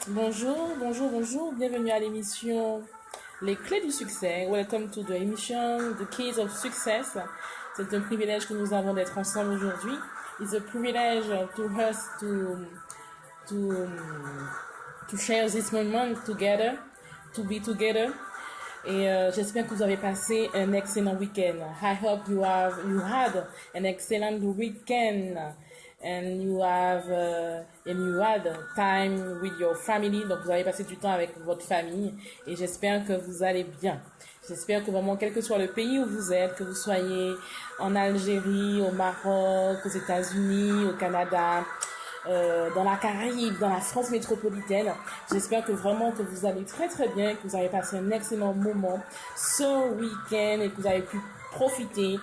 Bonjour. Bienvenue à l'émission Les Clés du Succès. Welcome to the emission The Keys of Success. C'est un privilège que nous avons d'être ensemble aujourd'hui. It's a privilege to us to to share this moment together, to be together. Et j'espère que vous avez passé un excellent week-end. I hope you had an excellent weekend and you had time with your family. Donc vous avez passé du temps avec votre famille et j'espère que vous allez bien. J'espère que vraiment, quel que soit le pays où vous êtes, que vous soyez en Algérie, au Maroc, aux États-Unis, au Canada, dans la Caraïbe, dans la France métropolitaine. J'espère que vraiment que vous allez très très bien, que vous avez passé un excellent moment ce week-end et que vous avez pu profiter,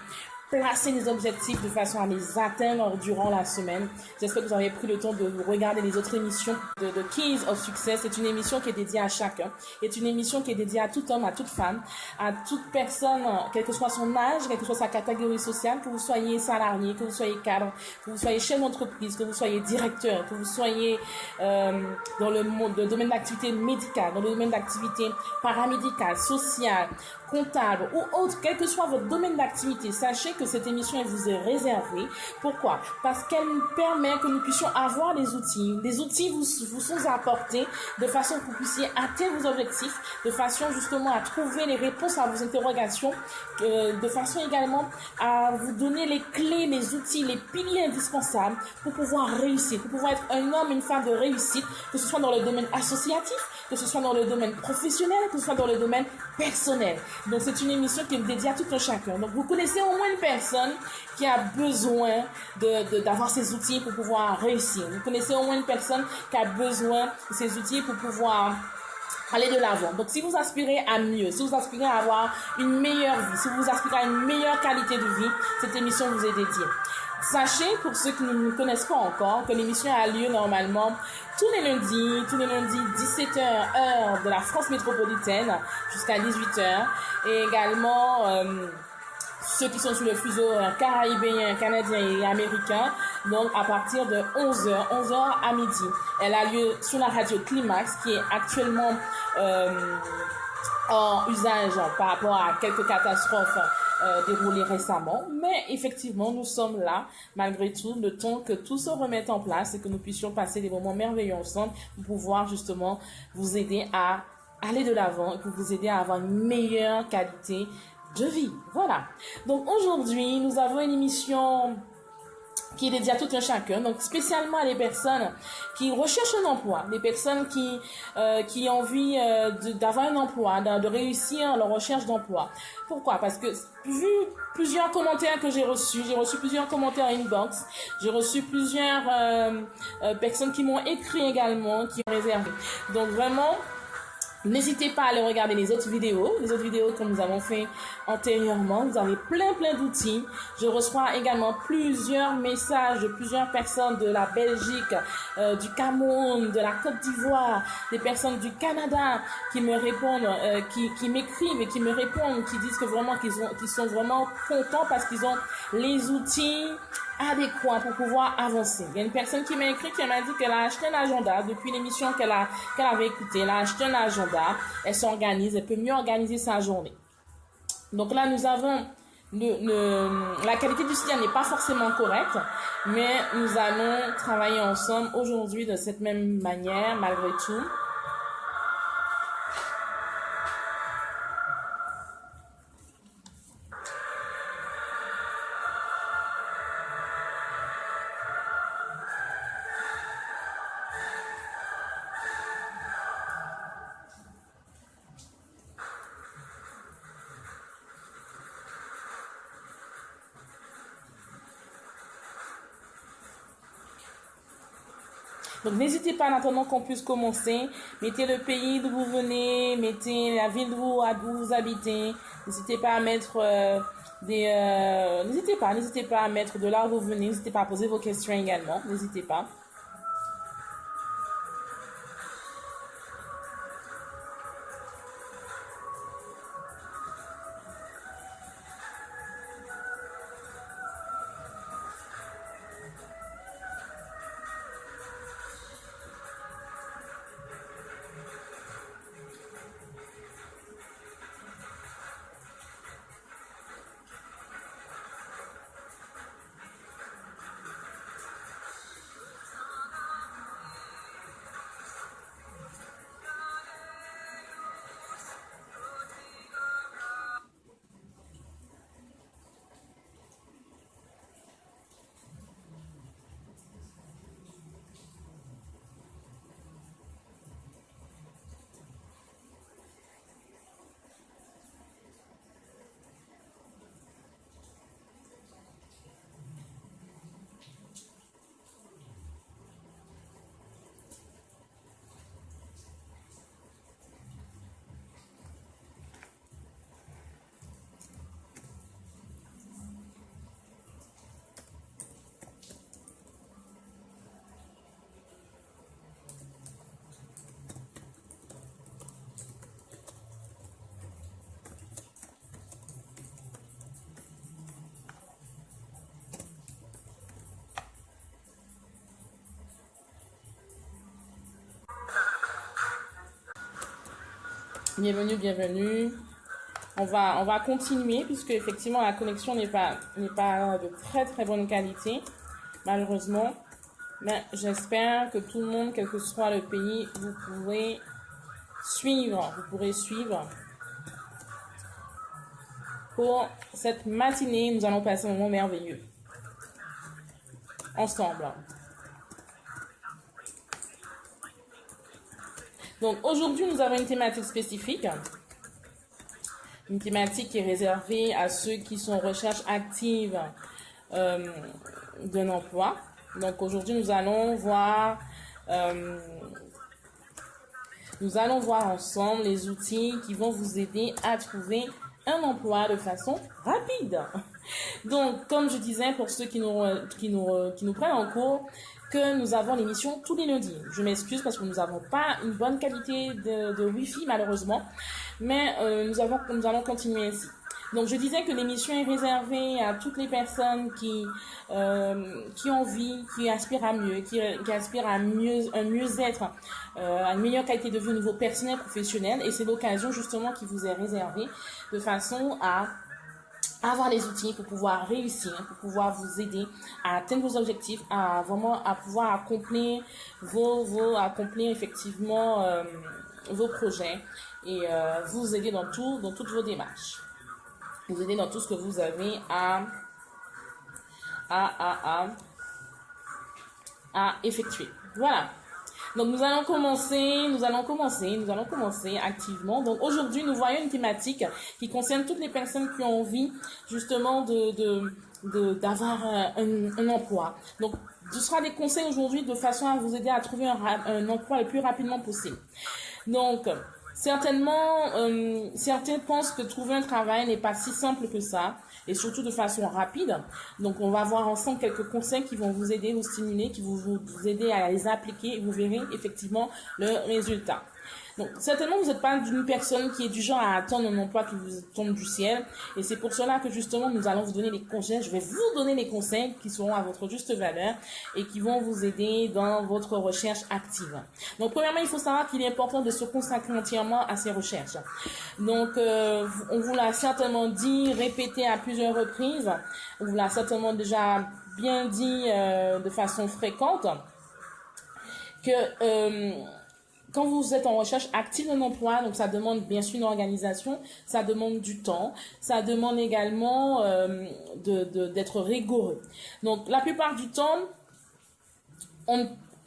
placer des objectifs de façon à les atteindre durant la semaine. J'espère que vous avez pris le temps de regarder les autres émissions de Keys of Success. C'est une émission qui est dédiée à chacun. C'est une émission qui est dédiée à tout homme, à toute femme, à toute personne, quel que soit son âge, quelle que soit sa catégorie sociale, que vous soyez salarié, que vous soyez cadre, que vous soyez chef d'entreprise, que vous soyez directeur, que vous soyez dans le domaine d'activité médicale, dans le domaine d'activité paramédicale, sociale, comptable ou autre, quel que soit votre domaine d'activité, sachez que cette émission elle vous est réservée. Pourquoi? Parce qu'elle nous permet que nous puissions avoir des outils. Les outils vous sont apportés de façon que vous puissiez atteindre vos objectifs, de façon justement à trouver les réponses à vos interrogations, de façon également à vous donner les clés, les outils, les piliers indispensables pour pouvoir réussir, pour pouvoir être un homme, une femme de réussite, que ce soit dans le domaine associatif, que ce soit dans le domaine professionnel, que ce soit dans le domaine personnel. Donc c'est une émission qui est dédiée à tout un chacun. Donc vous connaissez au moins une personne qui a besoin d'avoir ces outils pour pouvoir réussir. Vous connaissez au moins une personne qui a besoin de ces outils pour pouvoir aller de l'avant. Donc si vous aspirez à mieux, si vous aspirez à avoir une meilleure vie, si vous aspirez à une meilleure qualité de vie, cette émission vous est dédiée. Sachez, pour ceux qui ne me connaissent pas encore, que l'émission a lieu normalement tous les lundis 17h heure de la France métropolitaine jusqu'à 18h et également ceux qui sont sous le fuseau caribéen, canadien et américain, donc à partir de 11h à midi. Elle a lieu sur la radio Climax qui est actuellement en usage par rapport à quelques catastrophes déroulées récemment, mais effectivement nous sommes là malgré tout, le temps que tout se remette en place et que nous puissions passer des moments merveilleux ensemble pour pouvoir justement vous aider à aller de l'avant et pour vous aider à avoir une meilleure qualité de vie. Voilà. Donc aujourd'hui, nous avons une émission qui est dédiée à tout un chacun, donc spécialement à les personnes qui recherchent un emploi, les personnes qui ont envie d'avoir un emploi, de réussir leur recherche d'emploi. Pourquoi? Parce que vu plusieurs commentaires que j'ai reçus plusieurs commentaires inbox, j'ai reçu plusieurs personnes qui m'ont écrit également, qui ont réservé. Donc vraiment, n'hésitez pas à aller regarder les autres vidéos que nous avons fait antérieurement. Vous avez plein d'outils. Je reçois également plusieurs messages de plusieurs personnes de la Belgique, du Cameroun, de la Côte d'Ivoire, des personnes du Canada qui me répondent, qui m'écrivent et qui me répondent, qui disent que vraiment qu'ils sont vraiment contents parce qu'ils ont les outils adéquat pour pouvoir avancer. Il y a une personne qui m'a écrit, qui m'a dit qu'elle a acheté un agenda depuis l'émission qu'elle avait écoutée. Elle a acheté un agenda, elle s'organise, elle peut mieux organiser sa journée. Donc là, nous avons la qualité du signal n'est pas forcément correcte, mais nous allons travailler ensemble aujourd'hui de cette même manière, malgré tout. Donc n'hésitez pas en attendant qu'on puisse commencer. Mettez le pays d'où vous venez, mettez la ville d'où vous habitez. N'hésitez pas à mettre n'hésitez pas à mettre de là où vous venez. N'hésitez pas à poser vos questions également. N'hésitez pas. Bienvenue, bienvenue. On va continuer puisque effectivement la connexion n'est pas de très très bonne qualité, malheureusement. Mais j'espère que tout le monde, quel que soit le pays, vous pourrez suivre. Pour cette matinée, nous allons passer un moment merveilleux ensemble. Donc aujourd'hui, nous avons une thématique spécifique. Une thématique qui est réservée à ceux qui sont en recherche active d'un emploi. Donc aujourd'hui, nous allons voir ensemble les outils qui vont vous aider à trouver un emploi de façon rapide. Donc, comme je disais, pour ceux qui nous prennent en cours, que nous avons l'émission tous les lundis. Je m'excuse parce que nous n'avons pas une bonne qualité de Wi-Fi, malheureusement. Mais nous allons continuer ainsi. Donc, je disais que l'émission est réservée à toutes les personnes qui ont envie, qui aspirent à mieux, qui aspirent à un mieux-être, à une meilleure qualité de vie au niveau personnel, professionnel. Et c'est l'occasion, justement, qui vous est réservée de façon à avoir les outils pour pouvoir réussir, pour pouvoir vous aider à atteindre vos objectifs, à pouvoir accomplir effectivement vos projets et vous aider dans toutes vos démarches. Vous aider dans tout ce que vous avez à effectuer. Voilà. Donc nous allons commencer activement. Donc aujourd'hui, nous voyons une thématique qui concerne toutes les personnes qui ont envie justement d'avoir un emploi. Donc ce sera des conseils aujourd'hui de façon à vous aider à trouver un emploi le plus rapidement possible. Donc certainement, certains pensent que trouver un travail n'est pas si simple que ça, et surtout de façon rapide. Donc, on va voir ensemble quelques conseils qui vont vous aider, vous stimuler, qui vont vous aider à les appliquer, et vous verrez effectivement le résultat. Donc, certainement, vous n'êtes pas d'une personne qui est du genre à attendre un emploi qui vous tombe du ciel. Et c'est pour cela que justement, nous allons vous donner les conseils. Je vais vous donner les conseils qui seront à votre juste valeur et qui vont vous aider dans votre recherche active. Donc, premièrement, il faut savoir qu'il est important de se consacrer entièrement à ces recherches. Donc, on vous l'a certainement dit, répété à plusieurs reprises. On vous l'a certainement déjà bien dit de façon fréquente que quand vous êtes en recherche active d'un emploi, donc ça demande bien sûr une organisation, ça demande du temps, ça demande également d'être rigoureux. Donc la plupart du temps,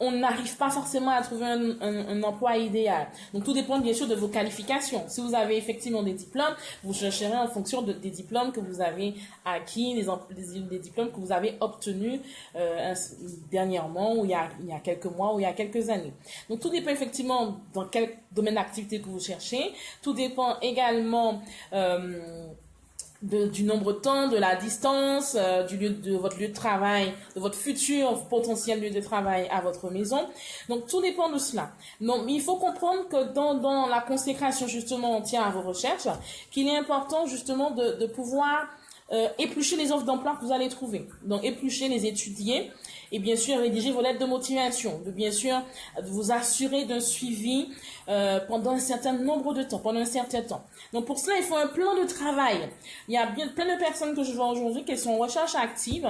on n'arrive pas forcément à trouver un emploi idéal. Donc, tout dépend bien sûr de vos qualifications. Si vous avez effectivement des diplômes, vous chercherez en fonction des diplômes que vous avez acquis, des diplômes que vous avez obtenus dernièrement, ou il y a quelques mois, ou il y a quelques années. Donc, tout dépend effectivement dans quel domaine d'activité que vous cherchez. Tout dépend également du nombre de temps, de la distance, de votre lieu de travail, de votre futur potentiel lieu de travail à votre maison. Donc, tout dépend de cela. Donc, il faut comprendre que dans la consécration justement entière à vos recherches, qu'il est important justement de pouvoir éplucher les offres d'emploi que vous allez trouver. Donc, éplucher, les étudier et bien sûr rédiger vos lettres de motivation, de bien sûr vous assurer d'un suivi pendant un certain nombre de temps, pendant un certain temps. Donc pour cela, il faut un plan de travail. Il y a bien plein de personnes que je vois aujourd'hui qui sont en recherche active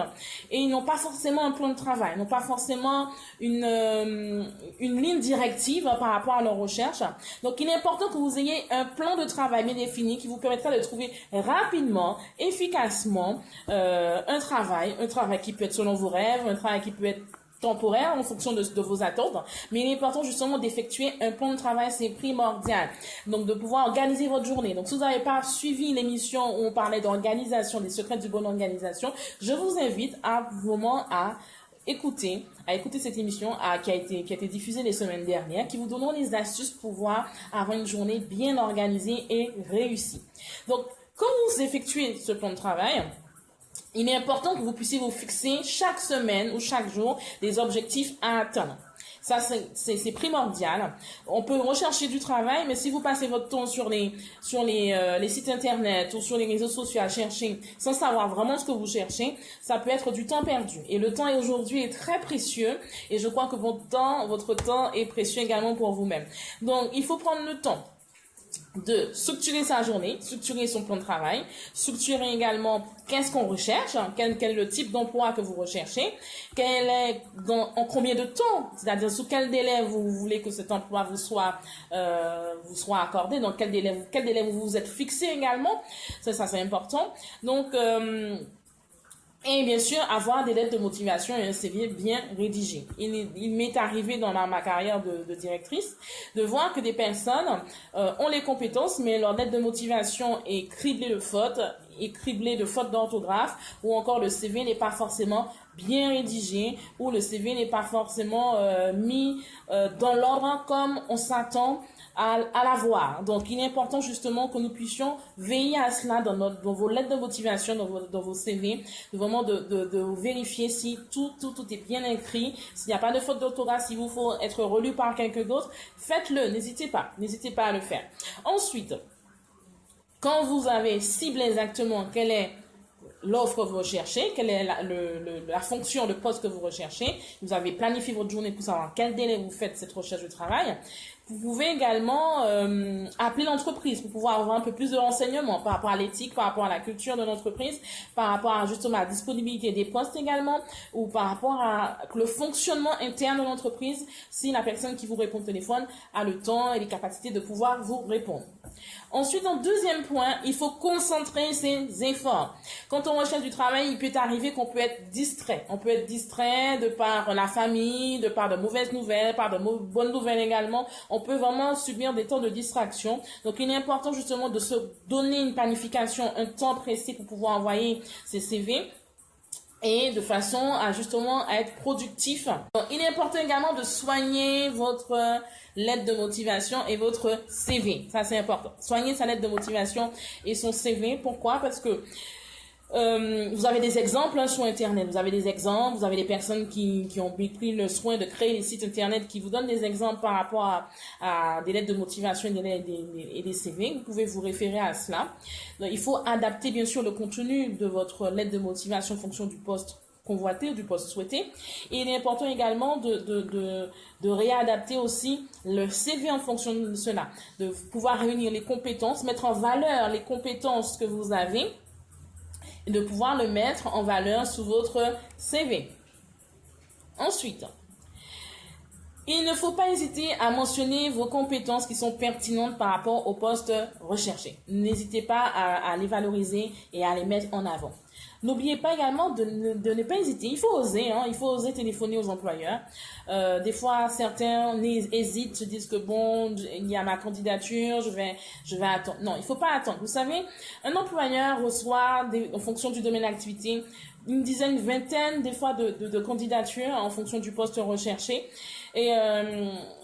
et ils n'ont pas forcément un plan de travail, ils n'ont pas forcément une ligne directive par rapport à leur recherche. Donc il est important que vous ayez un plan de travail bien défini qui vous permettra de trouver rapidement, efficacement un travail qui peut être selon vos rêves, un travail qui peut être temporaire en fonction de vos attentes, mais il est important justement d'effectuer un plan de travail, c'est primordial. Donc de pouvoir organiser votre journée. Donc si vous n'avez pas suivi l'émission où on parlait d'organisation, des secrets du bonne organisation, je vous invite à vraiment à écouter cette émission qui a été diffusée les semaines dernières, qui vous donneront des astuces pour pouvoir avoir une journée bien organisée et réussie. Donc quand vous effectuez ce plan de travail, il est important que vous puissiez vous fixer chaque semaine ou chaque jour des objectifs à atteindre. Ça, c'est primordial. On peut rechercher du travail, mais si vous passez votre temps sur les sites internet ou sur les réseaux sociaux à chercher sans savoir vraiment ce que vous cherchez, ça peut être du temps perdu. Et le temps aujourd'hui est très précieux et je crois que votre temps est précieux également pour vous-même. Donc, il faut prendre le temps. de structurer sa journée, structurer son plan de travail, structurer également qu'est-ce qu'on recherche, quel est le type d'emploi que vous recherchez, en combien de temps, c'est-à-dire sous quel délai vous voulez que cet emploi vous soit accordé, donc quel délai vous vous êtes fixé également, ça c'est important. Donc et bien sûr, avoir des lettres de motivation et un CV bien rédigé. Il m'est arrivé dans ma carrière de directrice de voir que des personnes ont les compétences, mais leur lettre de motivation est criblée de fautes d'orthographe, ou encore le CV n'est pas forcément bien rédigé, ou le CV n'est pas forcément mis dans l'ordre comme on s'attend à l'avoir. Donc, il est important justement que nous puissions veiller à cela dans vos lettres de motivation, dans vos CV, vraiment de vérifier si tout est bien écrit, s'il n'y a pas de faute d'orthographe, s'il vous faut être relu par quelqu'un d'autre, faites-le, n'hésitez pas à le faire. Ensuite, quand vous avez ciblé exactement quelle est l'offre que vous recherchez, quelle est la fonction, le poste que vous recherchez, vous avez planifié votre journée pour savoir quel délai vous faites cette recherche de travail. Vous pouvez également appeler l'entreprise pour pouvoir avoir un peu plus de renseignements par rapport à l'éthique, par rapport à la culture de l'entreprise, par rapport à justement la disponibilité des postes également, ou par rapport à le fonctionnement interne de l'entreprise, si la personne qui vous répond au téléphone a le temps et les capacités de pouvoir vous répondre. Ensuite, en deuxième point, il faut concentrer ses efforts. Quand on recherche du travail, il peut arriver qu'on peut être distrait. On peut être distrait de par la famille, de par de mauvaises nouvelles, par de bonnes nouvelles également. On peut vraiment subir des temps de distraction. Donc, il est important justement de se donner une planification, un temps précis pour pouvoir envoyer ses CV, et de façon à justement à être productif. Donc, il est important également de soigner votre lettre de motivation et votre CV. Ça, c'est important. Soigner sa lettre de motivation et son CV. Pourquoi? Parce que vous avez des exemples sur Internet. Vous avez des exemples, vous avez des personnes qui ont pris le soin de créer des sites Internet qui vous donnent des exemples par rapport à des lettres de motivation et des CV. Vous pouvez vous référer à cela. Donc, il faut adapter bien sûr le contenu de votre lettre de motivation en fonction du poste convoité, du poste souhaité. Et il est important également de réadapter aussi le CV en fonction de cela. De pouvoir réunir les compétences, mettre en valeur les compétences que vous avez, et de pouvoir le mettre en valeur sous votre CV. Ensuite, il ne faut pas hésiter à mentionner vos compétences qui sont pertinentes par rapport au poste recherché. N'hésitez pas à les valoriser et à les mettre en avant. N'oubliez pas également de ne pas hésiter. Il faut oser téléphoner aux employeurs. Des fois, certains hésitent, se disent que bon, il y a ma candidature, je vais attendre. Non, il faut pas attendre. Vous savez, un employeur reçoit, en fonction du domaine d'activité, une dizaine, une vingtaine des fois de candidatures en fonction du poste recherché. Et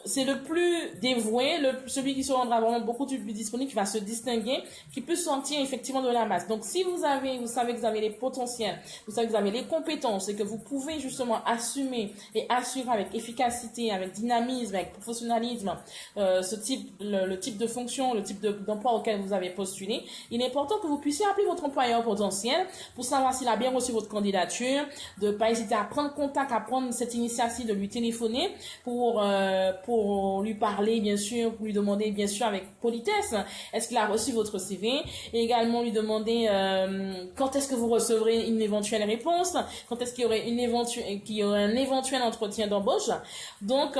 c'est le plus dévoué, celui qui se rendra vraiment beaucoup plus disponible, qui va se distinguer, qui peut sortir effectivement de la masse. Donc si vous savez que vous avez les potentiels, vous savez que vous avez les compétences et que vous pouvez justement assumer et assurer avec efficacité, avec dynamisme, avec professionnalisme, le type de fonction, le type d'emploi auquel vous avez postulé, il est important que vous puissiez appeler votre employeur potentiel pour savoir s'il a bien reçu votre candidature, de ne pas hésiter à prendre contact, à prendre cette initiative de lui téléphoner pour lui parler, bien sûr, pour lui demander, bien sûr, avec politesse, est-ce qu'il a reçu votre CV, et également lui demander quand est-ce que vous recevrez une éventuelle réponse, quand est-ce qu'il y aurait un éventuel entretien d'embauche. Donc,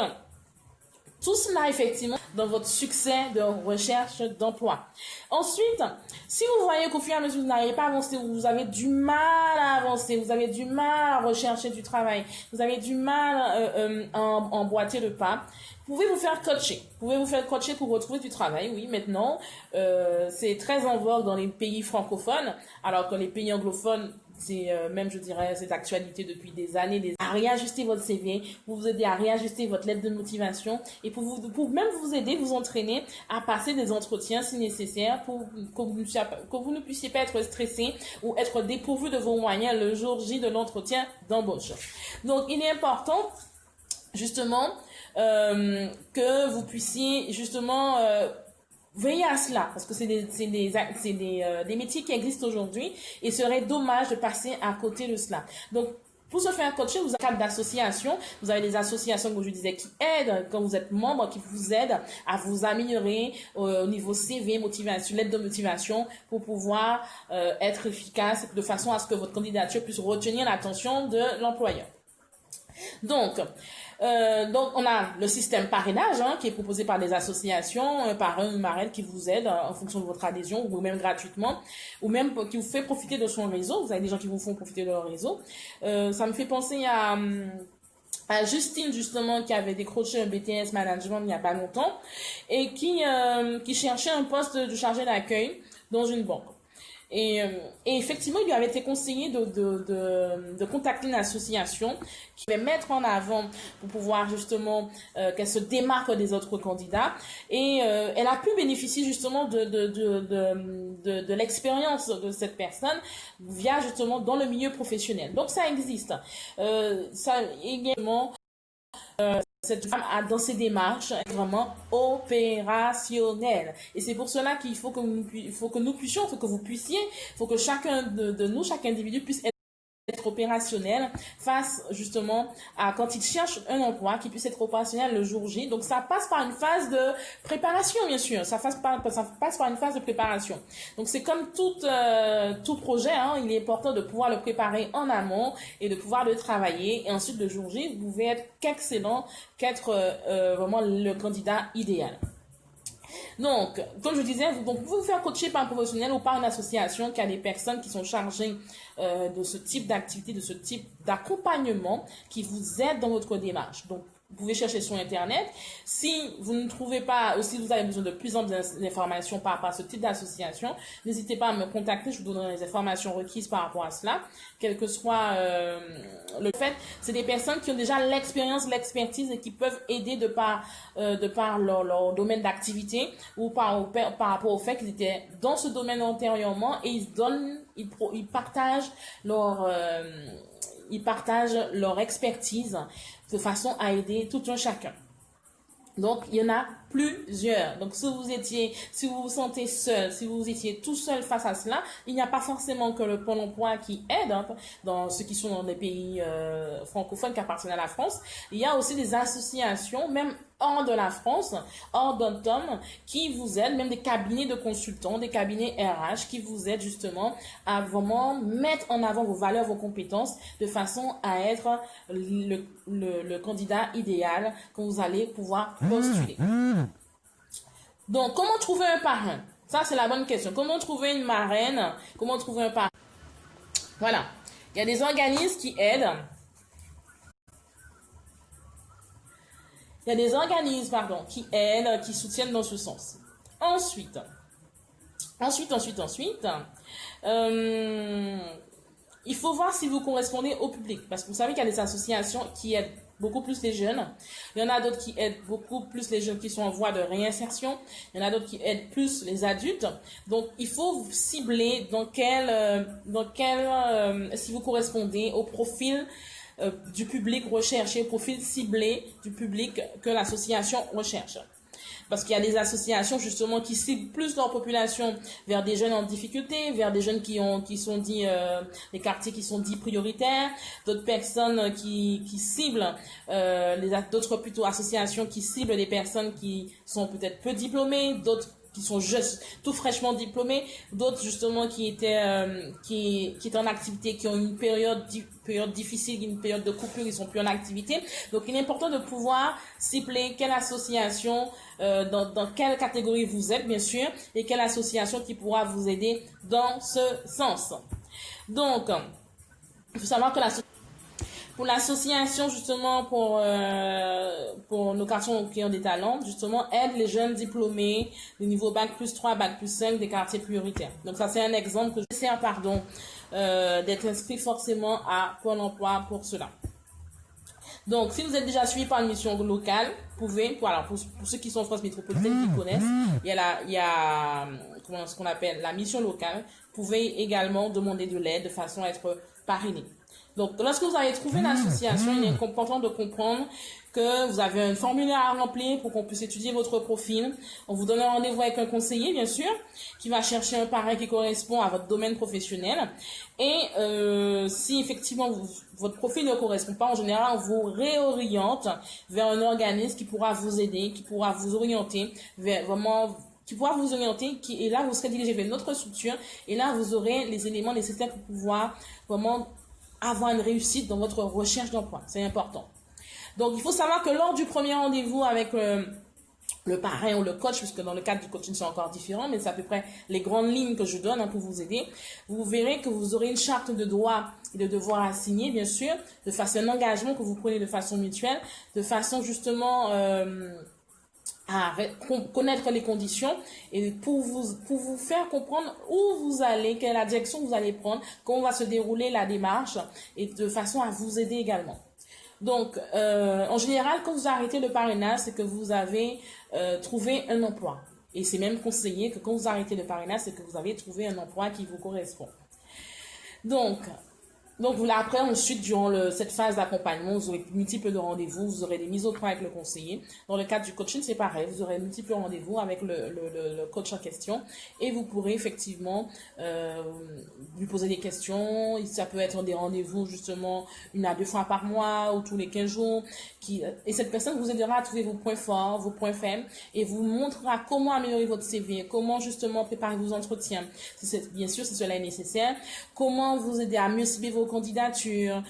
tout cela, effectivement, dans votre succès de recherche d'emploi. Ensuite, si vous voyez qu'au fur et à mesure, vous n'arrivez pas à avancer, vous avez du mal à avancer, vous avez du mal à rechercher du travail, vous avez du mal à emboîter le pas, vous pouvez vous faire coacher. Vous pouvez vous faire coacher pour retrouver du travail. Oui, maintenant, c'est très en vogue dans les pays francophones, alors que les pays anglophones, c'est même, je dirais, cette actualité depuis des années, à réajuster votre CV, pour vous aider à réajuster votre lettre de motivation et pour même vous aider, vous entraîner à passer des entretiens si nécessaire pour que vous ne puissiez pas être stressé ou être dépourvu de vos moyens le jour J de l'entretien d'embauche. Donc, il est important, justement, que vous puissiez, justement, veillez à cela, parce que c'est des métiers qui existent aujourd'hui et il serait dommage de passer à côté de cela. Donc, Pour se faire coacher, vous avez un cadre d'association. Vous avez des associations, comme je disais, qui aident, quand vous êtes membre, qui vous aident à vous améliorer au niveau CV, motivation, lettre de motivation, pour pouvoir être efficace de façon à ce que votre candidature puisse retenir l'attention de l'employeur. Donc, on a le système parrainage qui est proposé par des associations, un parrain, une marraine qui vous aide en fonction de votre adhésion ou même gratuitement, ou même qui vous fait profiter de son réseau. Vous avez des gens qui vous font profiter de leur réseau. Ça me fait penser à Justine, justement, qui avait décroché un BTS Management il n'y a pas longtemps et qui cherchait un poste de chargé d'accueil dans une banque. Et effectivement, il lui avait été conseillé de contacter une association qui va mettre en avant pour pouvoir justement qu'elle se démarque des autres candidats. Et elle a pu bénéficier justement de l'expérience de cette personne via justement dans le milieu professionnel. Donc ça existe. Ça également. Cette femme a dans ses démarches vraiment opérationnelle. Et c'est pour cela qu'il faut que nous puissions, il faut que vous puissiez, il faut que chacun de nous, chaque individu puisse être opérationnel face justement à quand il cherche un emploi, qu'il puisse être opérationnel le jour J. Donc ça passe par une phase de préparation, bien sûr. Ça passe par une phase de préparation. Donc c'est comme tout projet, il est important de pouvoir le préparer en amont et de pouvoir le travailler. Et ensuite le jour J, vous pouvez être qu'excellent, qu'être vraiment le candidat idéal. Donc, comme je disais, vous pouvez vous faire coacher par un professionnel ou par une association qui a des personnes qui sont chargées de ce type d'activité, de ce type d'accompagnement qui vous aident dans votre démarche. Donc, vous pouvez chercher sur Internet. Si vous ne trouvez pas, ou si vous avez besoin de plus d'informations par rapport à ce type d'association, n'hésitez pas à me contacter. Je vous donnerai les informations requises par rapport à cela. Quel que soit le fait, c'est des personnes qui ont déjà l'expérience, l'expertise et qui peuvent aider de par leur domaine d'activité ou par rapport au fait qu'ils étaient dans ce domaine antérieurement et ils partagent leur expertise de façon à aider tout un chacun. Donc, il y en a plusieurs. Donc, si vous vous sentez seul, si vous étiez tout seul face à cela, il n'y a pas forcément que le Pôle emploi qui aide dans ceux qui sont dans des pays francophones qui appartiennent à la France. Il y a aussi des associations, même hors de la France, hors d'Antom, qui vous aident, même des cabinets de consultants, des cabinets RH qui vous aident justement à vraiment mettre en avant vos valeurs, vos compétences de façon à être le candidat idéal que vous allez pouvoir postuler. Donc, comment trouver un parrain? Ça, c'est la bonne question. Comment trouver une marraine? Comment trouver un parrain? Voilà. Il y a des organismes qui aident. Il y a des organismes, qui aident, qui soutiennent dans ce sens. Ensuite, il faut voir si vous correspondez au public. Parce que vous savez qu'il y a des associations qui aident beaucoup plus les jeunes. Il y en a d'autres qui aident beaucoup plus les jeunes qui sont en voie de réinsertion. Il y en a d'autres qui aident plus les adultes. Donc, il faut cibler si vous correspondez au profil du public recherché, profil ciblé du public que l'association recherche. Parce qu'il y a des associations justement qui ciblent plus leur population vers des jeunes en difficulté, vers des jeunes qui sont dits des quartiers qui sont dits prioritaires, d'autres personnes qui ciblent d'autres plutôt associations qui ciblent des personnes qui sont peut-être peu diplômées, d'autres qui sont juste tout fraîchement diplômés, d'autres justement qui étaient en activité, qui ont une période difficile, une période de coupure, ils sont plus en activité. Donc il est important de pouvoir cibler quelle association, dans quelle catégorie vous êtes bien sûr, et quelle association qui pourra vous aider dans ce sens. Donc il faut savoir que pour l'association justement pour nos garçons qui ont des talents, justement aide les jeunes diplômés de niveau bac+3, bac+5 des quartiers prioritaires. Donc ça c'est un exemple que je sers d'être inscrit forcément à Pôle emploi pour cela. Donc si vous êtes déjà suivi par une mission locale, vous pouvez, voilà, pour ceux qui sont en France métropolitaine qui connaissent, il y a ce qu'on appelle la mission locale, vous pouvez également demander de l'aide de façon à être parrainé. Donc, lorsque vous avez trouvé l'association, il est important de comprendre que vous avez un formulaire à remplir pour qu'on puisse étudier votre profil. On vous donne un rendez-vous avec un conseiller, bien sûr, qui va chercher un parrain qui correspond à votre domaine professionnel. Et si effectivement votre profil ne correspond pas, en général, on vous réoriente vers un organisme qui pourra vous aider, qui pourra vous orienter vers vraiment qui pourra vous orienter, et là, vous serez dirigé vers notre structure, et là, vous aurez les éléments nécessaires pour pouvoir vraiment avoir une réussite dans votre recherche d'emploi. C'est important. Donc, il faut savoir que lors du premier rendez-vous avec le parrain ou le coach, puisque dans le cadre du coaching, c'est encore différent, mais c'est à peu près les grandes lignes que je donne pour vous aider, vous verrez que vous aurez une charte de droits et de devoirs à signer, bien sûr, de façon un engagement que vous prenez de façon mutuelle, de façon justement à connaître les conditions et pour vous faire comprendre où vous allez, quelle est la direction que vous allez prendre, comment va se dérouler la démarche et de façon à vous aider également. Donc, en général, quand vous arrêtez le parrainage, c'est que vous avez trouvé un emploi. Et c'est même conseillé que quand vous arrêtez le parrainage, c'est que vous avez trouvé un emploi qui vous correspond. Donc là, après, ensuite, durant cette phase d'accompagnement, vous aurez multiples de rendez-vous, vous aurez des mises au point avec le conseiller. Dans le cadre du coaching, c'est pareil, vous aurez multiples rendez-vous avec le coach en question et vous pourrez effectivement lui poser des questions. Ça peut être des rendez-vous justement 1 à 2 fois par mois ou tous les 15 jours. Et cette personne vous aidera à trouver vos points forts, vos points faibles et vous montrera comment améliorer votre CV, comment justement préparer vos entretiens, bien sûr si cela est nécessaire, comment vous aider à mieux cibler vos candidatures,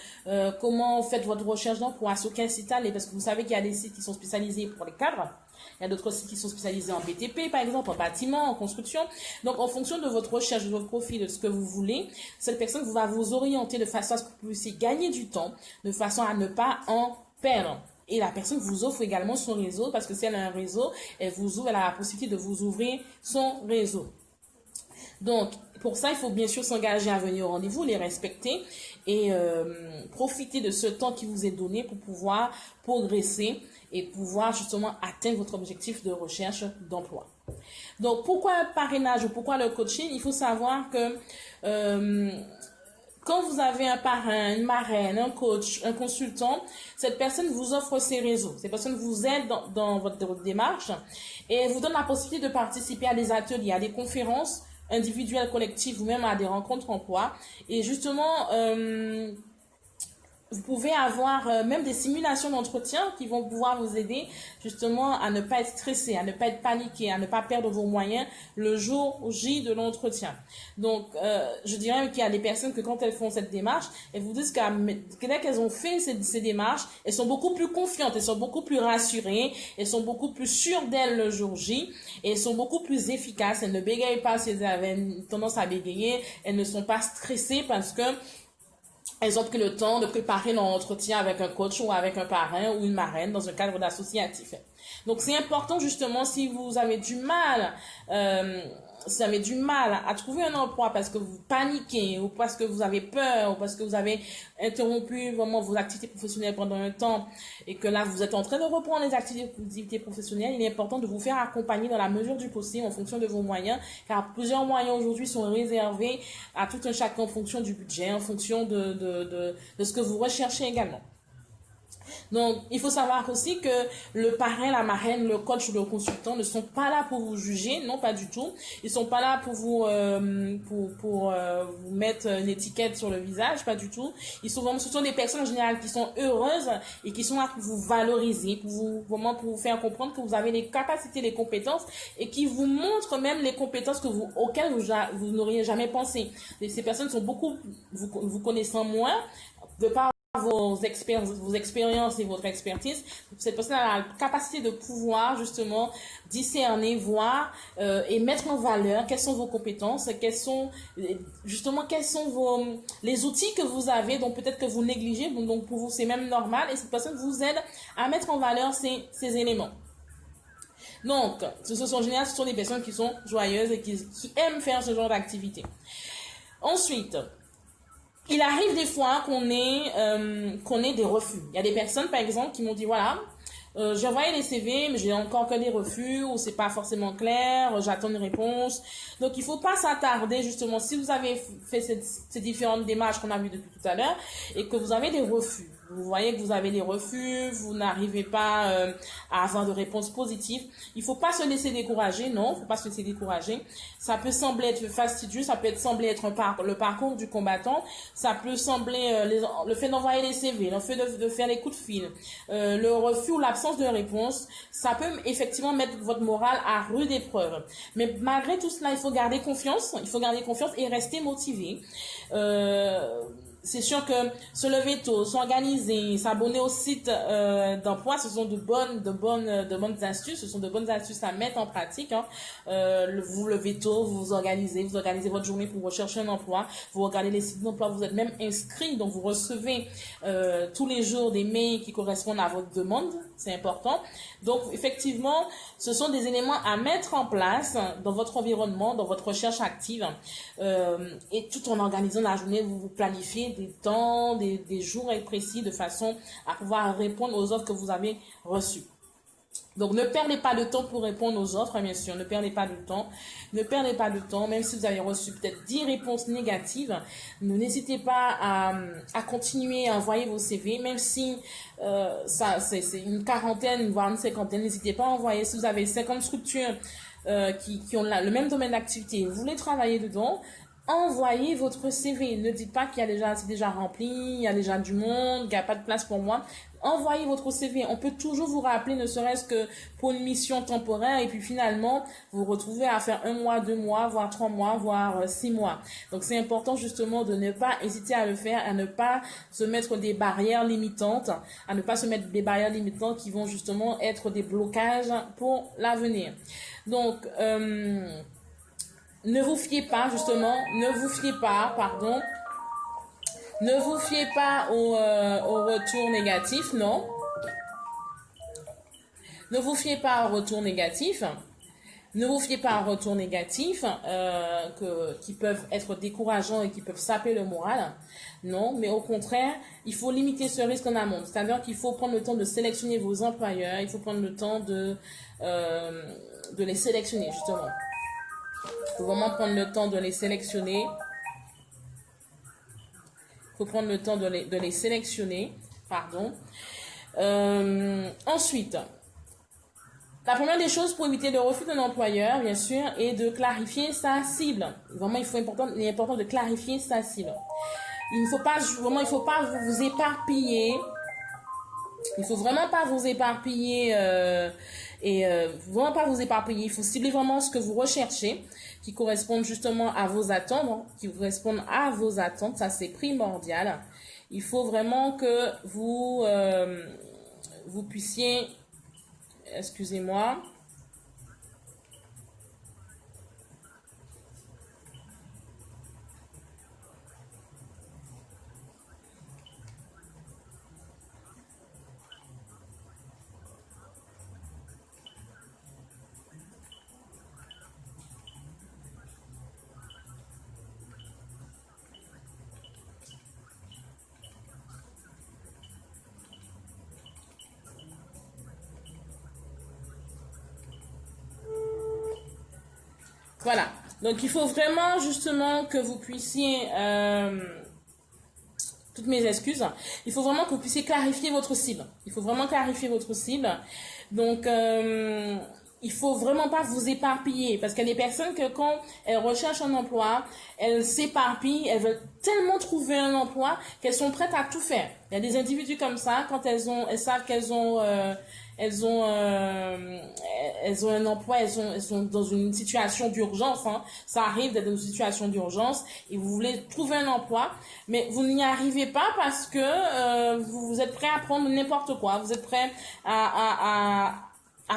comment faites votre recherche d'emploi, sur quel site aller, parce que vous savez qu'il y a des sites qui sont spécialisés pour les cadres, il y a d'autres sites qui sont spécialisés en BTP, par exemple, en bâtiment, en construction. Donc, en fonction de votre recherche, de votre profil, de ce que vous voulez, cette personne va vous orienter de façon à ce que vous puissiez gagner du temps, de façon à ne pas en perdre. Et la personne vous offre également son réseau, parce que si elle a un réseau, elle a la possibilité de vous ouvrir son réseau. Donc, pour ça, il faut bien sûr s'engager à venir au rendez-vous, les respecter et profiter de ce temps qui vous est donné pour pouvoir progresser et pouvoir justement atteindre votre objectif de recherche d'emploi. Donc, pourquoi un parrainage ou pourquoi le coaching? Il faut savoir que quand vous avez un parrain, une marraine, un coach, un consultant, cette personne vous offre ses réseaux. Cette personne vous aide dans votre démarche et vous donne la possibilité de participer à des ateliers, à des conférences individuelles, collectives ou même à des rencontres emploi. Et justement, vous pouvez avoir même des simulations d'entretien qui vont pouvoir vous aider justement à ne pas être stressé, à ne pas être paniqué, à ne pas perdre vos moyens le jour J de l'entretien. Donc, je dirais qu'il y a des personnes que quand elles font cette démarche, elles vous disent que dès qu'elles ont fait ces démarches, elles sont beaucoup plus confiantes, elles sont beaucoup plus rassurées, elles sont beaucoup plus sûres d'elles le jour J, et elles sont beaucoup plus efficaces. Elles ne bégayent pas si elles avaient tendance à bégayer, elles ne sont pas stressées parce que elles ont pris le temps de préparer leur entretien avec un coach ou avec un parrain ou une marraine dans un cadre d'associatif. Donc, c'est important justement si vous avez du mal à trouver un emploi parce que vous paniquez ou parce que vous avez peur ou parce que vous avez interrompu vraiment vos activités professionnelles pendant un temps et que là, vous êtes en train de reprendre les activités professionnelles, il est important de vous faire accompagner dans la mesure du possible en fonction de vos moyens, car plusieurs moyens aujourd'hui sont réservés à tout un chacun en fonction du budget, en fonction de ce que vous recherchez également. Donc, il faut savoir aussi que le parrain, la marraine, le coach ou le consultant ne sont pas là pour vous juger, non, pas du tout. Ils sont pas là pour vous vous mettre une étiquette sur le visage, pas du tout. Ce sont des personnes en général qui sont heureuses et qui sont là pour vous valoriser, pour vous faire comprendre que vous avez les capacités, les compétences et qui vous montrent même les compétences auxquelles vous n'auriez jamais pensé. Et ces personnes sont beaucoup, vous connaissant moins, de par vos expériences et votre expertise, cette personne a la capacité de pouvoir justement discerner, voir et mettre en valeur quelles sont vos compétences, quels sont les outils que vous avez, donc peut-être que vous négligez, donc pour vous c'est même normal et cette personne vous aide à mettre en valeur ces éléments. Donc, en général, ce sont des personnes qui sont joyeuses et qui aiment faire ce genre d'activité. Ensuite, il arrive des fois qu'on ait des refus. Il y a des personnes, par exemple, qui m'ont dit, voilà, j'ai envoyé les CV, mais j'ai encore que des refus, ou c'est pas forcément clair, j'attends une réponse. Donc, il faut pas s'attarder, justement, si vous avez fait ces différentes démarches qu'on a vues depuis tout à l'heure, et que vous avez des refus. Vous voyez que vous avez des refus, vous n'arrivez pas à avoir de réponse positive. Il faut pas se laisser décourager, non, faut pas se laisser décourager. Ça peut sembler être fastidieux, ça peut sembler être le parcours du combattant, ça peut sembler le fait d'envoyer les CV, le fait de faire les coups de fil, le refus ou l'absence de réponse, ça peut effectivement mettre votre morale à rude épreuve. Mais malgré tout cela, il faut garder confiance et rester motivé. C'est sûr que se lever tôt, s'organiser, s'abonner au site d'emploi, ce sont de bonnes astuces. Ce sont de bonnes astuces à mettre en pratique. Hein. Vous levez tôt, vous organisez votre journée pour rechercher un emploi. Vous regardez les sites d'emploi, vous êtes même inscrit, donc vous recevez tous les jours des mails qui correspondent à votre demande. C'est important. Donc effectivement, ce sont des éléments à mettre en place dans votre environnement, dans votre recherche active, et tout en organisant la journée, vous planifiez des temps, des jours précis de façon à pouvoir répondre aux offres que vous avez reçues. Donc, ne perdez pas de temps pour répondre aux offres, bien sûr. Ne perdez pas de temps. Ne perdez pas de temps, même si vous avez reçu peut-être 10 réponses négatives. N'hésitez pas à continuer à envoyer vos CV, même si c'est une quarantaine, voire une cinquantaine. N'hésitez pas à envoyer. Si vous avez 50 structures qui ont le même domaine d'activité, vous voulez travailler dedans, envoyez votre CV. Ne dites pas qu'il y a c'est déjà rempli, il y a déjà du monde, il n'y a pas de place pour moi. Envoyez votre CV. On peut toujours vous rappeler, ne serait-ce que pour une mission temporaire, et puis finalement, vous retrouvez à faire 1 mois, 2 mois, voire 3 mois, voire 6 mois. Donc, c'est important justement de ne pas hésiter à le faire, à ne pas se mettre des barrières limitantes, qui vont justement être des blocages pour l'avenir. Donc, ne vous fiez pas au retour négatif, non. Ne vous fiez pas au retour négatif. Qui peuvent être décourageants et qui peuvent saper le moral. Non, mais au contraire, il faut limiter ce risque en amont. C'est-à-dire qu'il faut prendre le temps de sélectionner vos employeurs, il faut prendre le temps de les sélectionner, justement. Il faut vraiment prendre le temps de les sélectionner. Ensuite, la première des choses pour éviter le refus d'un employeur, bien sûr, est de clarifier sa cible. Vraiment, il est important de clarifier sa cible. Il ne faut pas vous éparpiller. Il faut vraiment pas vous éparpiller Il faut cibler vraiment ce que vous recherchez, qui correspondent justement à vos attentes, Ça, c'est primordial. Il faut vraiment que vous puissiez, excusez-moi. Voilà. Donc, il faut vraiment, justement, que vous puissiez... toutes mes excuses. Il faut vraiment que vous puissiez clarifier votre cible. Donc, il faut vraiment pas vous éparpiller. Parce qu'il y a des personnes que quand elles recherchent un emploi, elles s'éparpillent, elles veulent tellement trouver un emploi qu'elles sont prêtes à tout faire. Il y a des individus comme ça, quand elles savent qu'elles ont un emploi, elles sont dans une situation d'urgence, hein. Ça arrive d'être dans une situation d'urgence et vous voulez trouver un emploi, mais vous n'y arrivez pas parce que vous êtes prêt à prendre n'importe quoi. Vous êtes prêt à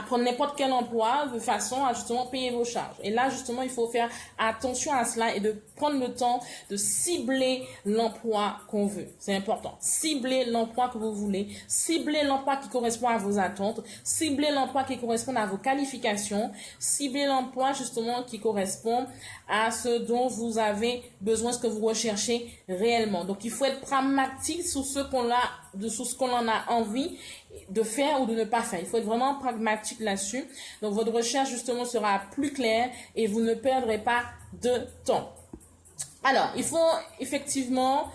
prendre n'importe quel emploi de façon à justement payer vos charges. Et là, justement, il faut faire attention à cela et de prendre le temps de cibler l'emploi qu'on veut. C'est important. Cibler l'emploi que vous voulez. Cibler l'emploi qui correspond à vos attentes. Cibler l'emploi qui correspond à vos qualifications. Cibler l'emploi, justement, qui correspond à ce dont vous avez besoin, ce que vous recherchez réellement. Donc, il faut être pragmatique sur ce qu'on a de ce qu'on en a envie de faire ou de ne pas faire. Il faut être vraiment pragmatique là-dessus. Donc votre recherche justement sera plus claire et vous ne perdrez pas de temps. Alors, il faut effectivement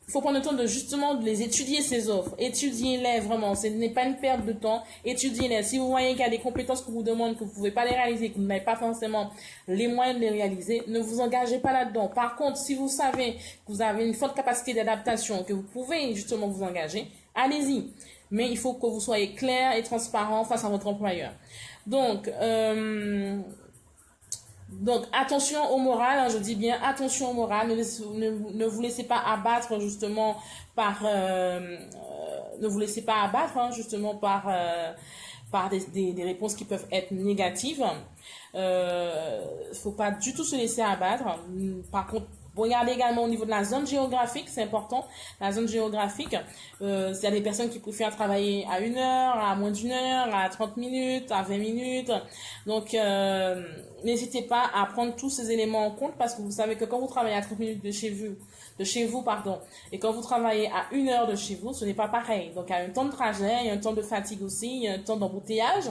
faut prendre le temps de justement de les étudier, ces offres. Étudiez-les vraiment. Ce n'est pas une perte de temps. Étudiez-les. Si vous voyez qu'il y a des compétences qu'on vous demande, que vous ne pouvez pas les réaliser, que vous n'avez pas forcément les moyens de les réaliser, ne vous engagez pas là-dedans. Par contre, si vous savez que vous avez une forte capacité d'adaptation, que vous pouvez justement vous engager, allez-y. Mais il faut que vous soyez clair et transparent face à votre employeur. Donc, attention au moral, hein, je dis bien attention au moral, ne vous laissez pas abattre justement par, ne vous laissez pas abattre justement par des réponses qui peuvent être négatives. Faut pas du tout se laisser abattre. Par contre, regardez également au niveau de la zone géographique, c'est important. La zone géographique, s'il y a des personnes qui préfèrent travailler à 1 heure, à moins d'1 heure, à 30 minutes, à 20 minutes. Donc, n'hésitez pas à prendre tous ces éléments en compte parce que vous savez que quand vous travaillez à 30 minutes de chez vous, et quand vous travaillez à 1 heure de chez vous, ce n'est pas pareil. Donc, il y a un temps de trajet, il y a un temps de fatigue aussi, il y a un temps d'embouteillage.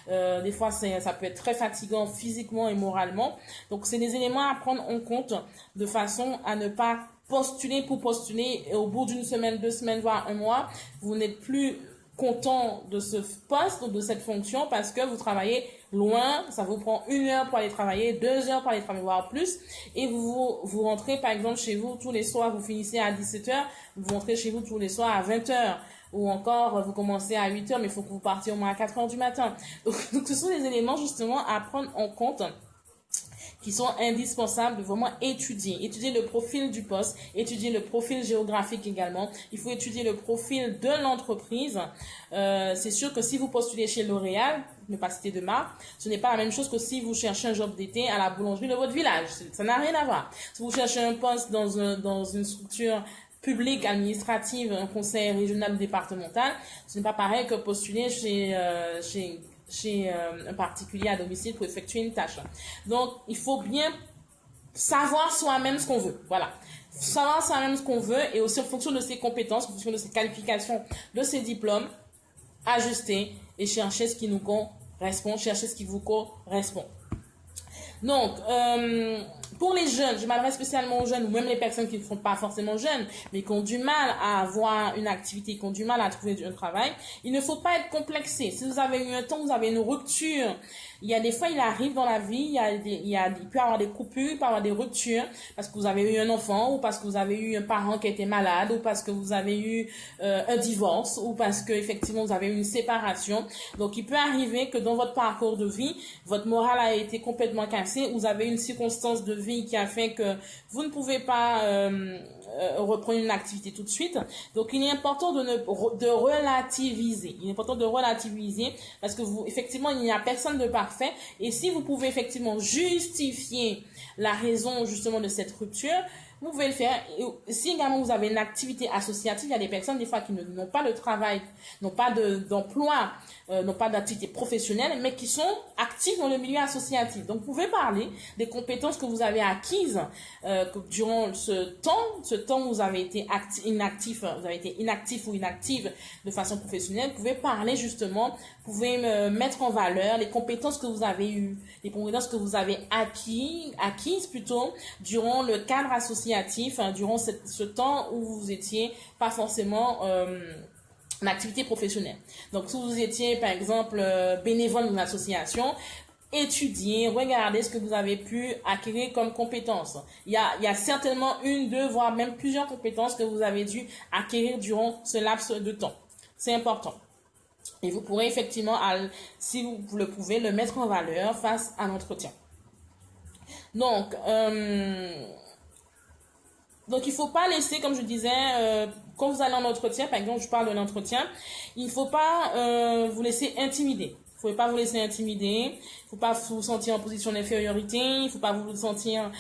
Des fois, ça peut être très fatigant physiquement et moralement. Donc, c'est des éléments à prendre en compte de façon à ne pas postuler pour postuler et au bout d'une semaine, 2 semaines, voire 1 mois, vous n'êtes plus content de ce poste ou de cette fonction parce que vous travaillez loin, ça vous prend 1 heure pour aller travailler, 2 heures pour aller travailler, voire plus, et vous rentrez par exemple chez vous tous les soirs, vous finissez à 17 heures, vous rentrez chez vous tous les soirs à 20 heures, ou encore vous commencez à 8 heures, mais il faut que vous partiez au moins à 4 heures du matin. Donc ce sont des éléments justement à prendre en compte qui sont indispensables de vraiment étudier. Étudier le profil du poste, étudier le profil géographique également. Il faut étudier le profil de l'entreprise. C'est sûr que si vous postulez chez L'Oréal, ne pas citer de marque, ce n'est pas la même chose que si vous cherchez un job d'été à la boulangerie de votre village. Ça n'a rien à voir. Si vous cherchez un poste dans une structure publique, administrative, un conseil régional ou départemental, ce n'est pas pareil que postuler chez un particulier à domicile pour effectuer une tâche. Donc, il faut bien savoir soi-même ce qu'on veut. Voilà. Savoir soi-même ce qu'on veut et aussi en fonction de ses compétences, en fonction de ses qualifications, de ses diplômes, ajuster et chercher ce qui nous correspond, chercher ce qui vous correspond. Donc, pour les jeunes, je m'adresse spécialement aux jeunes ou même les personnes qui ne sont pas forcément jeunes, mais qui ont du mal à avoir une activité, qui ont du mal à trouver un travail, il ne faut pas être complexé. Si vous avez eu un temps, vous avez une rupture, il y a des fois, il arrive dans la vie, il peut y avoir des coupures, il peut y avoir des ruptures, parce que vous avez eu un enfant, ou parce que vous avez eu un parent qui était malade, ou parce que vous avez eu un divorce, ou parce que effectivement vous avez eu une séparation. Donc, il peut arriver que dans votre parcours de vie, votre morale a été complètement cassée, vous avez une circonstance de vie qui a fait que vous ne pouvez pas reprendre une activité tout de suite. Donc, il est important de relativiser. Il est important de relativiser parce que effectivement, il n'y a personne de parfait. Et si vous pouvez effectivement justifier la raison justement de cette rupture, vous pouvez le faire. Et si également vous avez une activité associative, il y a des personnes des fois qui n'ont pas de travail, n'ont pas d'emploi, n'ont pas d'activité professionnelle, mais qui sont actifs dans le milieu associatif. Donc, vous pouvez parler des compétences que vous avez acquises durant ce temps où vous avez été inactif ou inactive de façon professionnelle. Vous pouvez parler justement, vous pouvez mettre en valeur les compétences que vous avez eues, les compétences que vous avez acquises plutôt durant le cadre associatif, durant ce temps où vous étiez pas forcément en activité professionnelle. Donc, si vous étiez, par exemple, bénévole d'une association, étudiez, regardez ce que vous avez pu acquérir comme compétences. Il y a certainement 1, 2, voire même plusieurs compétences que vous avez dû acquérir durant ce laps de temps. C'est important. Et vous pourrez effectivement, si vous le pouvez, le mettre en valeur face à l'entretien. Donc, il faut pas laisser, comme je disais, quand vous allez en entretien, par exemple, je parle de l'entretien, il faut pas vous laisser intimider. Il ne faut pas vous laisser intimider, il ne faut pas vous sentir en position d'infériorité, il ne faut pas vous sentir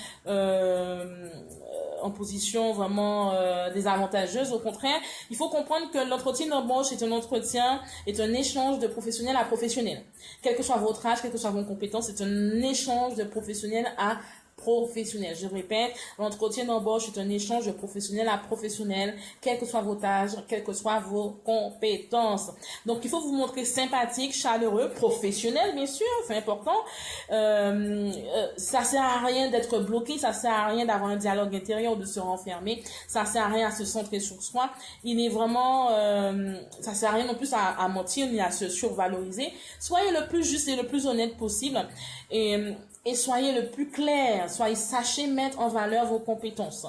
en position vraiment désavantageuse. Au contraire, il faut comprendre que l'entretien d'embauche est un échange de professionnel à professionnel. Quel que soit votre âge, quelles que soient vos compétences, c'est un échange de professionnel à professionnel. Je répète, l'entretien d'embauche est un échange de professionnel à professionnel, quel que soit votre âge, quelles que soient vos compétences. Donc, il faut vous montrer sympathique, chaleureux, professionnel, bien sûr, c'est important. Ça sert à rien d'être bloqué, ça sert à rien d'avoir un dialogue intérieur ou de se renfermer, ça sert à rien à se centrer sur soi. Il est vraiment, ça sert à rien non plus à mentir ni à se survaloriser. Soyez le plus juste et le plus honnête possible et soyez le plus clair, sachez mettre en valeur vos compétences.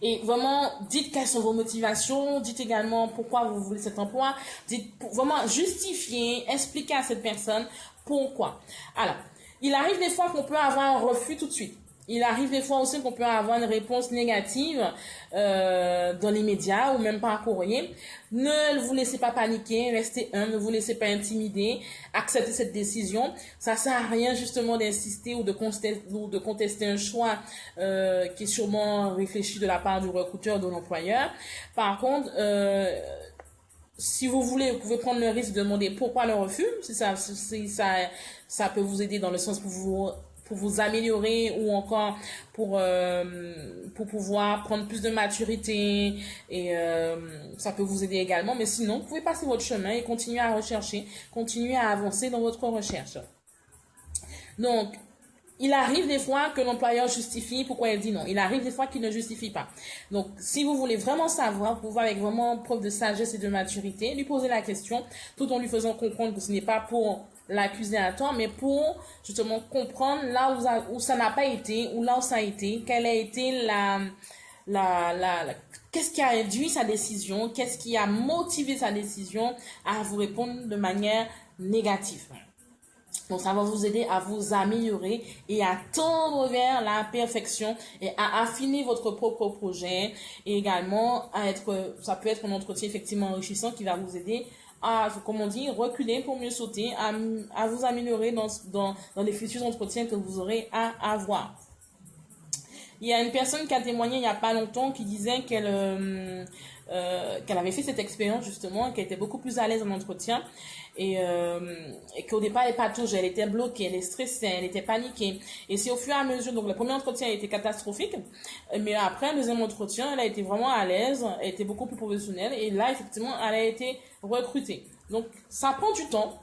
Et vraiment, dites quelles sont vos motivations, dites également pourquoi vous voulez cet emploi, dites vraiment justifier, expliquer à cette personne pourquoi. Alors, il arrive des fois qu'on peut avoir un refus tout de suite. Il arrive des fois aussi qu'on peut avoir une réponse négative dans les médias ou même par courrier. Ne vous laissez pas paniquer, restez humble, ne vous laissez pas intimider, acceptez cette décision. Ça sert à rien justement d'insister ou de contester un choix qui est sûrement réfléchi de la part du recruteur ou de l'employeur. Par contre, si vous voulez, vous pouvez prendre le risque de demander pourquoi le refus, si ça peut vous aider dans le sens pour vous améliorer ou encore pour pouvoir prendre plus de maturité et ça peut vous aider également. Mais sinon, vous pouvez passer votre chemin et continuer à rechercher, continuer à avancer dans votre recherche. Donc, il arrive des fois que l'employeur justifie pourquoi il dit non. Il arrive des fois qu'il ne justifie pas. Donc, si vous voulez vraiment savoir, vous pouvez avec vraiment preuve de sagesse et de maturité, lui poser la question, tout en lui faisant comprendre que ce n'est pas pour l'accuser à tort, mais pour justement comprendre là où ça n'a pas été, ou là où ça a été, quelle a été qu'est-ce qui a induit sa décision, qu'est-ce qui a motivé sa décision à vous répondre de manière négative. Donc, ça va vous aider à vous améliorer et à tendre vers la perfection et à affiner votre propre projet et également ça peut être un entretien effectivement enrichissant qui va vous aider à, comme on dit, reculer pour mieux sauter, à vous améliorer dans les futurs entretiens que vous aurez à avoir. Il y a une personne qui a témoigné il n'y a pas longtemps qui disait qu'elle avait fait cette expérience justement, qu'elle était beaucoup plus à l'aise en entretien et qu'au départ elle pataugeait, elle était bloquée, elle est stressée, elle était paniquée. Et c'est au fur et à mesure, donc le premier entretien a été catastrophique, mais après le deuxième entretien, elle a été vraiment à l'aise, elle était beaucoup plus professionnelle et là effectivement elle a été recrutée. Donc, ça prend du temps.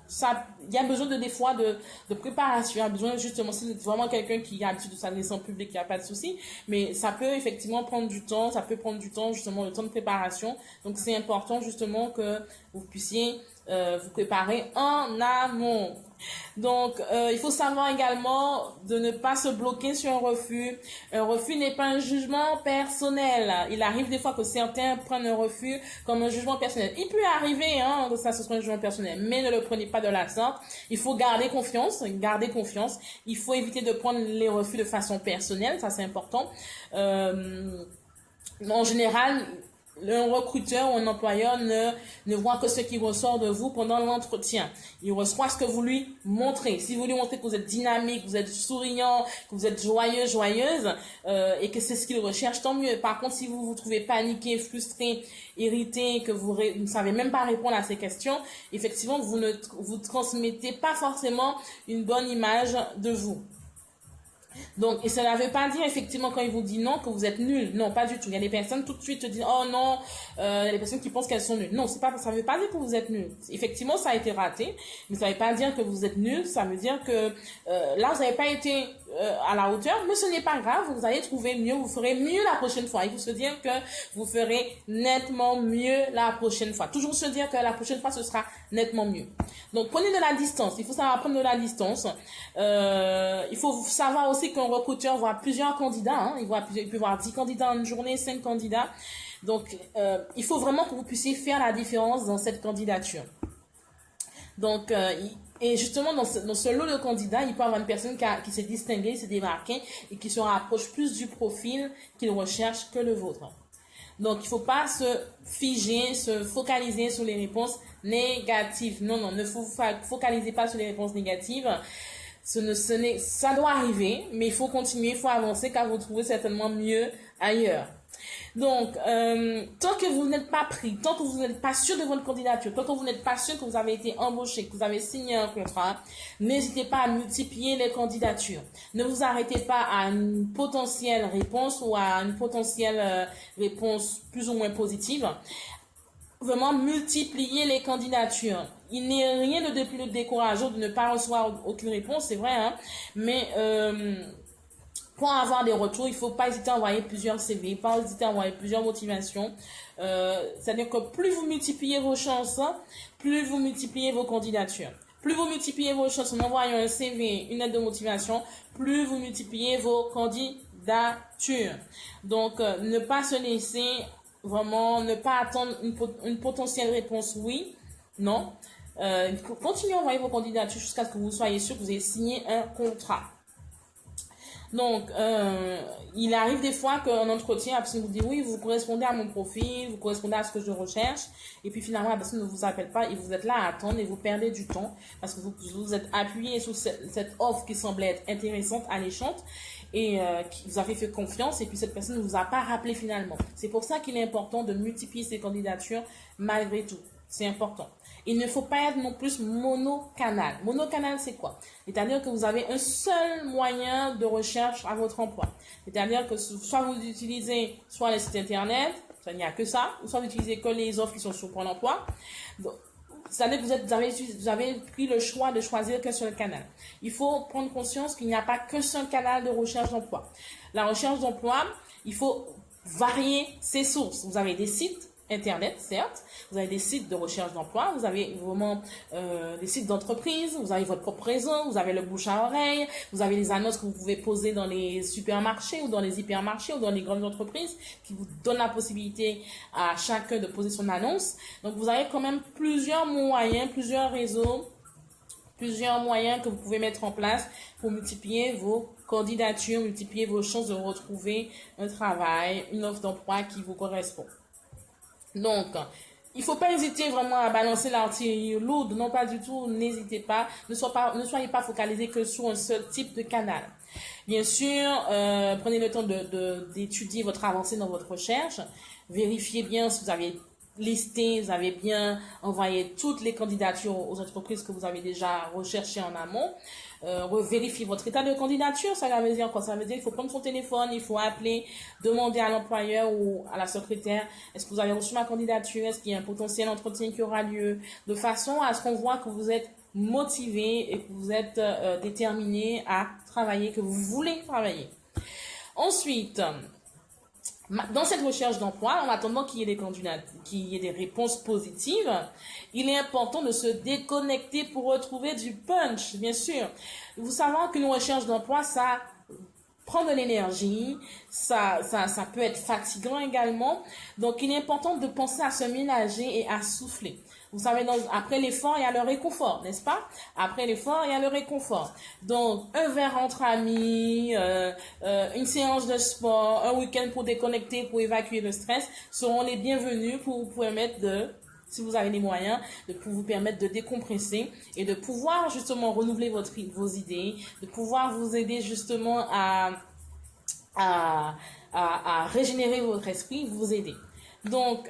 Il y a besoin des fois de préparation. Il y a besoin justement, si vous êtes vraiment quelqu'un qui a l'habitude de s'adresser en public, il n'y a pas de souci. Mais ça peut effectivement prendre du temps. Ça peut prendre du temps, justement, le temps de préparation. Donc, c'est important justement que vous puissiez vous préparer en amont. Donc, il faut savoir également de ne pas se bloquer sur un refus. Un refus n'est pas un jugement personnel. Il arrive des fois que certains prennent un refus comme un jugement personnel. Il peut arriver que ça ce soit un jugement personnel, mais ne le prenez pas de la sorte. Il faut garder confiance. Il faut éviter de prendre les refus de façon personnelle, ça c'est important. En général, un recruteur ou un employeur ne voit que ce qui ressort de vous pendant l'entretien. Il reçoit ce que vous lui montrez. Si vous lui montrez que vous êtes dynamique, que vous êtes souriant, que vous êtes joyeuse, et que c'est ce qu'il recherche, tant mieux. Par contre, si vous vous trouvez paniqué, frustré, irrité, que vous ne savez même pas répondre à ces questions, effectivement, vous ne vous transmettez pas forcément une bonne image de vous. Donc, et ça ne veut pas dire effectivement quand il vous dit non que vous êtes nul. Non, pas du tout. Il y a des personnes tout de suite te disent oh non, il y a des personnes qui pensent qu'elles sont nulles. Non, ça ne veut pas dire que vous êtes nul. Effectivement, ça a été raté, mais ça ne veut pas dire que vous êtes nul. Ça veut dire que là, vous n'avez pas été à la hauteur, mais ce n'est pas grave. Vous allez trouver mieux, vous ferez mieux la prochaine fois. Il faut se dire que vous ferez nettement mieux la prochaine fois. Toujours se dire que la prochaine fois, ce sera nettement mieux. Donc, prenez de la distance. Il faut savoir prendre de la distance. Il faut savoir aussi qu'un recruteur voit plusieurs candidats. Il peut voir 10 candidats en une journée, 5 candidats. Donc, il faut vraiment que vous puissiez faire la différence dans cette candidature. Donc, et justement, dans ce lot de candidats, il peut y avoir une personne qui s'est distinguée, s'est démarquée et qui se rapproche plus du profil qu'il recherche que le vôtre. Donc, il ne faut pas se figer, se focaliser sur les réponses négatives. Non, ne vous focalisez pas sur les réponses négatives. Ça doit arriver, mais il faut continuer, il faut avancer car vous trouvez certainement mieux ailleurs. Donc, tant que vous n'êtes pas pris, tant que vous n'êtes pas sûr de votre candidature, tant que vous n'êtes pas sûr que vous avez été embauché, que vous avez signé un contrat, n'hésitez pas à multiplier les candidatures. Ne vous arrêtez pas à une potentielle réponse ou à une potentielle réponse plus ou moins positive. Vraiment multiplier les candidatures. Il n'est rien de plus décourageant de ne pas recevoir aucune réponse, c'est vrai, hein, mais pour avoir des retours, il ne faut pas hésiter à envoyer plusieurs CV, pas hésiter à envoyer plusieurs motivations. C'est-à-dire que plus vous multipliez vos chances, plus vous multipliez vos candidatures. Plus vous multipliez vos chances en envoyant un CV, une lettre de motivation, plus vous multipliez vos candidatures. Donc, ne pas se laisser, vraiment, ne pas attendre une potentielle réponse oui, non. Continuez à envoyer vos candidatures jusqu'à ce que vous soyez sûr que vous ayez signé un contrat. Donc, il arrive des fois qu'un entretien, la personne vous dit oui, vous correspondez à mon profil, vous correspondez à ce que je recherche, et puis finalement la personne ne vous appelle pas et vous êtes là à attendre et vous perdez du temps parce que vous êtes appuyé sur cette offre qui semblait être intéressante, alléchante, et qui vous avez fait confiance, et puis cette personne ne vous a pas rappelé finalement. C'est pour ça qu'il est important de multiplier ses candidatures malgré tout. C'est important. Il ne faut pas être non plus monocanal. Monocanal, c'est quoi? C'est-à-dire que vous avez un seul moyen de recherche à votre emploi. C'est-à-dire que soit vous utilisez soit les sites internet, il n'y a que ça, ou soit vous utilisez que les offres qui sont sur Pôle emploi. C'est-à-dire que vous avez pris le choix de choisir qu'un seul canal. Il faut prendre conscience qu'il n'y a pas qu'un seul canal de recherche d'emploi. La recherche d'emploi, il faut varier ses sources. Vous avez des sites internet, certes, vous avez des sites de recherche d'emploi, vous avez vraiment des sites d'entreprise, vous avez votre propre réseau, vous avez le bouche à oreille, vous avez les annonces que vous pouvez poser dans les supermarchés ou dans les hypermarchés ou dans les grandes entreprises qui vous donnent la possibilité à chacun de poser son annonce. Donc vous avez quand même plusieurs moyens, plusieurs réseaux, plusieurs moyens que vous pouvez mettre en place pour multiplier vos candidatures, multiplier vos chances de retrouver un travail, une offre d'emploi qui vous correspond. Donc, il ne faut pas hésiter vraiment à balancer l'artillerie lourde, non pas du tout, n'hésitez pas, ne soyez pas focalisé que sur un seul type de canal. Bien sûr, prenez le temps d'étudier votre avancée dans votre recherche, vérifiez bien si vous avez listé, vous avez bien envoyé toutes les candidatures aux entreprises que vous avez déjà recherchées en amont. Vérifiez votre état de candidature, ça veut dire quoi? Ça veut dire qu'il faut prendre son téléphone, il faut appeler, demander à l'employeur ou à la secrétaire, est-ce que vous avez reçu ma candidature, est-ce qu'il y a un potentiel entretien qui aura lieu, de façon à ce qu'on voit que vous êtes motivé et que vous êtes déterminé à travailler, que vous voulez travailler. Ensuite, dans cette recherche d'emploi, en attendant qu'il y ait des candidats, qu'il y ait des réponses positives, il est important de se déconnecter pour retrouver du punch, bien sûr. Vous savez qu'une recherche d'emploi, ça prend de l'énergie, ça peut être fatigant également. Donc, il est important de penser à se ménager et à souffler. Vous savez, après l'effort, il y a le réconfort, n'est-ce pas? Après l'effort, il y a le réconfort. Donc, un verre entre amis, une séance de sport, un week-end pour déconnecter, pour évacuer le stress, seront les bienvenus pour vous permettre si vous avez les moyens, pour vous permettre de décompresser et de pouvoir justement renouveler vos idées, de pouvoir vous aider justement à régénérer votre esprit, vous aider. Donc,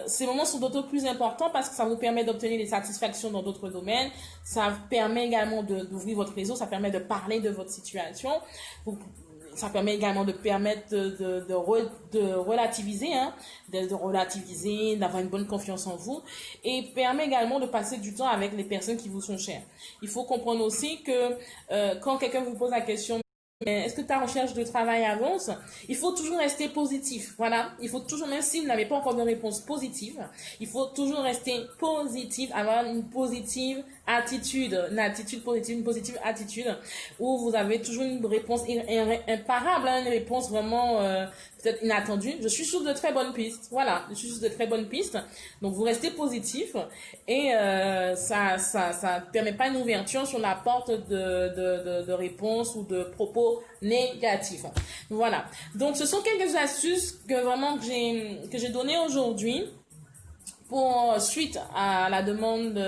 ces moments sont d'autant plus importants parce que ça vous permet d'obtenir des satisfactions dans d'autres domaines. Ça permet également d'ouvrir votre réseau, ça permet de parler de votre situation. Ça permet également de permettre de relativiser, d'avoir une bonne confiance en vous, et permet également de passer du temps avec les personnes qui vous sont chères. Il faut comprendre aussi que quand quelqu'un vous pose la question, est-ce que ta recherche de travail avance? Il faut toujours rester positif. Voilà. Il faut toujours, même si vous n'avez pas encore de réponse positive, il faut toujours rester positif, avoir une positive attitude, une positive attitude où vous avez toujours une réponse imparable, une réponse vraiment peut-être inattendue. Je suis sur de très bonnes pistes. Voilà. Je suis sur de très bonnes pistes. Donc, vous restez positif et ça permet pas une ouverture sur la porte de réponses ou de propos négatifs. Voilà. Donc, ce sont quelques astuces que j'ai données aujourd'hui suite à la demande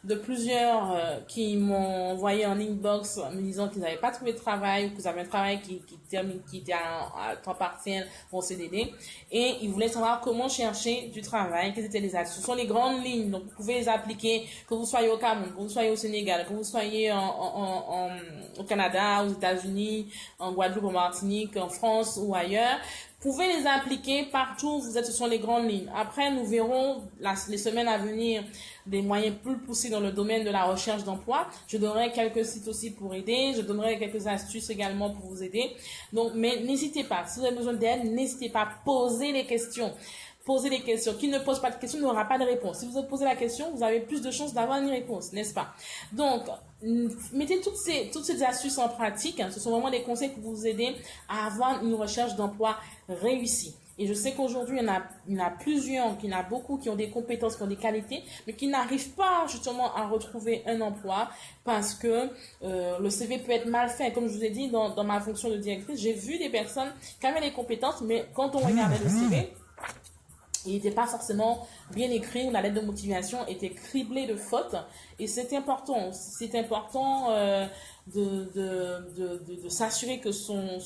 de plusieurs qui m'ont envoyé en inbox me disant qu'ils n'avaient pas trouvé de travail ou qu'ils avaient un travail qui était à temps partiel ou en CDD et ils voulaient savoir comment chercher du travail, quelles étaient les astuces. Ce sont les grandes lignes, donc vous pouvez les appliquer que vous soyez au Cameroun, que vous soyez au Sénégal, que vous soyez au Canada, aux États-Unis, en Guadeloupe, en Martinique, en France ou ailleurs. Pouvez les appliquer partout, ce sont les grandes lignes. Après, nous verrons les semaines à venir des moyens plus poussés dans le domaine de la recherche d'emploi. Je donnerai quelques sites aussi pour aider. Je donnerai quelques astuces également pour vous aider. Donc, mais n'hésitez pas. Si vous avez besoin d'aide, n'hésitez pas à poser les questions. Posez les questions. Qui ne pose pas de questions n'aura pas de réponse. Si vous posez la question, vous avez plus de chances d'avoir une réponse, n'est-ce pas? Donc, mettez toutes ces astuces en pratique. Ce sont vraiment des conseils pour vous aider à avoir une recherche d'emploi réussie. Et je sais qu'aujourd'hui, il y en a plusieurs, il y en a beaucoup qui ont des compétences, qui ont des qualités, mais qui n'arrivent pas justement à retrouver un emploi parce que le CV peut être mal fait. Comme je vous ai dit, dans ma fonction de directrice, j'ai vu des personnes qui avaient des compétences, mais quand on regardait le CV, il n'était pas forcément bien écrit, la lettre de motivation était criblée de fautes et c'est important de s'assurer que son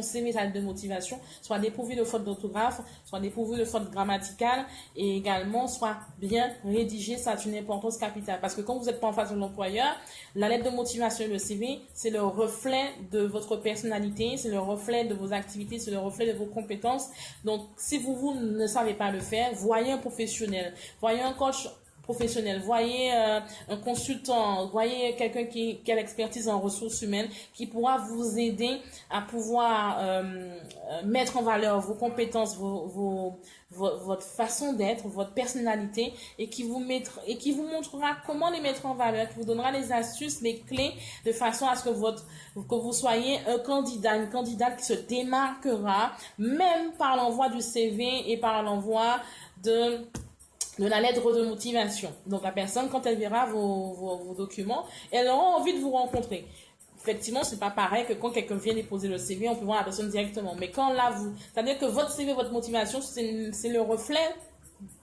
CV, sa lettre de motivation soit dépourvu de fautes d'orthographe, soit dépourvu de fautes grammaticales et également soit bien rédigé. Ça a une importance capitale parce que quand vous n'êtes pas en face de l'employeur, la lettre de motivation et le CV, c'est le reflet de votre personnalité, c'est le reflet de vos activités, c'est le reflet de vos compétences. Donc, si vous ne savez pas le faire, voyez un professionnel, voyez un coach professionnel, voyez un consultant, voyez quelqu'un qui a l'expertise en ressources humaines qui pourra vous aider à pouvoir mettre en valeur vos compétences, votre façon d'être, votre personnalité et qui vous montrera comment les mettre en valeur, qui vous donnera les astuces, les clés de façon à ce que vous soyez un candidat, une candidate qui se démarquera même par l'envoi du CV et par l'envoi de la lettre de motivation. Donc la personne, quand elle verra vos documents, elle aura envie de vous rencontrer. Effectivement, c'est pas pareil que quand quelqu'un vient déposer le CV, on peut voir la personne directement. Mais quand là, c'est-à-dire que votre CV, votre motivation, c'est le reflet